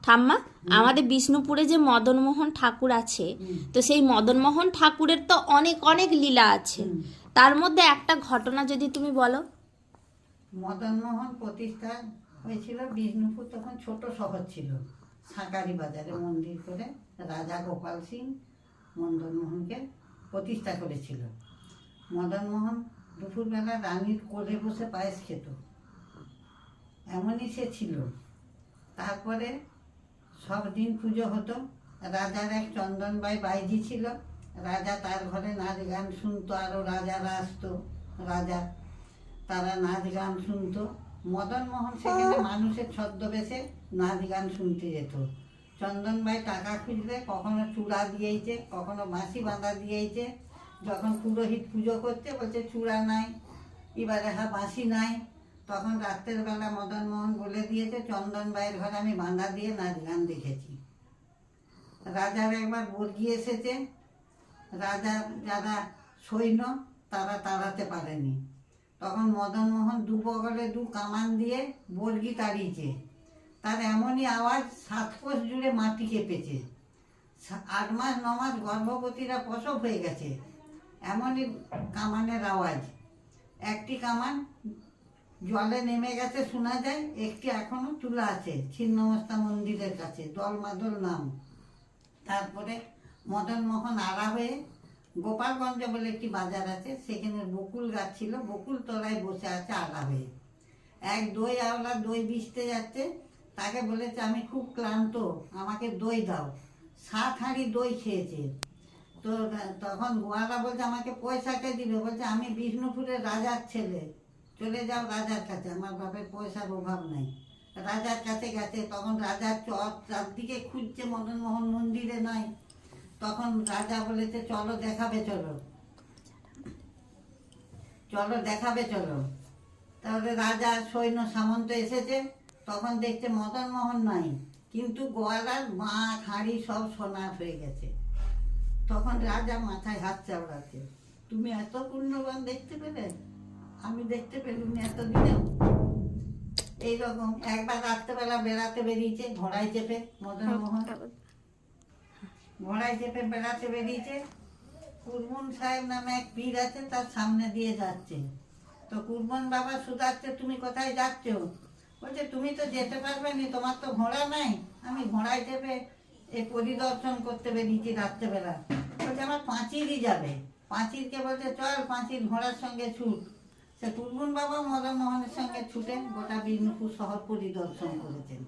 ঠাম্মা, আমাদের বিষ্ণুপুরে যে মদনমোহন ঠাকুর আছে, তো সেই মদনমোহন ঠাকুরের তো অনেক অনেক লীলা আছে, তার মধ্যে একটা ঘটনা যদি তুমি বলো। মদনমোহন প্রতিষ্ঠা হয়েছিল বিষ্ণুপুর, তখন ছোট শহর ছিল, সাঁকারি বাজারে মন্দির করে রাজা গোপাল সিং মদনমোহনকে প্রতিষ্ঠা করেছিল। মদনমোহন দুপুরবেলা রানীর কোলে বসে পায়েস খেত, এমনই সে ছিল। তারপরে সব দিন পুজো হতো। রাজার এক চন্দনবাই বাইজি ছিল, রাজা তার ঘরে নাচ গান শুনতো, আরও রাজারা আসতো, রাজা তারা নাচ গান শুনতো। মদনমোহন সেখানে মানুষের ছদ্মবেশে নাচ গান শুনতে যেত। চন্দনবাই টাকা খুঁজলে কখনো চূড়া দিয়েছে, কখনো বাঁশি বাঁধা দিয়েছে। যখন পুরোহিত পুজো করছে বলছে চূড়া নাই, এবারে বাঁশি নাই, তখন রাত্রের বেলা মদনমোহন বলে দিয়েছে চন্দনবাইয়ের ঘরে আমি বাঁধা দিয়ে নাচ গান দেখেছি। রাজার একবার বর্গি এসেছে, রাজার যারা সৈন্য তারা তাড়াতে পারেনি, তখন মদনমোহন দু বগলে দু কামান দিয়ে বর্গি তাড়িয়েছে। তার এমনই আওয়াজ 7 কোষ জুড়ে মাটি কেঁপেছে। 8 মাস 9 মাস গর্ভবতীরা প্রসব হয়ে গেছে, এমনই কামানের আওয়াজ। একটি কামান জলে নেমে গেছে শোনা যায়, একটি এখনো তুলা আছে ছিন্নমস্তা মন্দিরের কাছে, দলমাদল নাম। তারপরে মদনমোহন আড়া হয়ে গোপালগঞ্জ বলে একটি বাজার আছে, সেখানে বকুল গাছ ছিল, বকুল তলায় বসে আছে আড়া হয়ে। এক দই আওলা দই বিছতে যাচ্ছে, তাকে বলেছে আমি খুব ক্লান্ত, আমাকে দই দাও। 7 হাঁড়ি দই খেয়েছে। তো তখন গোয়ালা বলছে আমাকে পয়সা কে দিবে? বলছে আমি বিষ্ণুপুরের রাজার ছেলে, চলে যাও রাজার কাছে, আমার বাপের পয়সার অভাব নাই। রাজার কাছে গেছে, তখন রাজার চারদিকে খুঁজছে, মদনমোহন মন্দিরে নাই। তখন রাজা বলেছে চলো দেখাবে, চলো চলো দেখাবে, চলো। তাহলে রাজা সৈন্য সামন্ত এসেছে, তখন দেখছে মদনমোহন নাই, কিন্তু গোয়ালার বাঁক হাঁড়ি সব সোনার হয়ে গেছে। তখন রাজা মাথায় হাত চাপড়াচ্ছে, তুমি এত পুণ্যবান দেখতে পেলে, আমি দেখতে পেলুম এতদিনেও। এইরকম একবার রাত্রেবেলা বেড়াতে বেরিয়েছে ঘোড়ায় চেপে, মদনমোহন ঘোড়ায় চেপে বেড়াতে বেরিয়েছে। কুরমুন সাহেব নামে এক পীর আছে, তার সামনে দিয়ে যাচ্ছে। তো কুরমুন বাবা শুধাচ্ছে তুমি কোথায় যাচ্ছ? বলছে তুমি তো যেতে পারবে না, তোমার তো ঘোড়া নাই, আমি ঘোড়ায় চেপে এই পরিদর্শন করতে বেরিয়েছি রাত্রেবেলা। বলছে আমার পাঁচিরই যাবে। পাঁচিরকে বলছে চল, পাঁচির ঘোড়ার সঙ্গে ছুট। সে কুরমুন বাবা মদনমোহনের সঙ্গে ছুটে গোটা বিষ্ণুপুর শহর পরিদর্শন করেছেন।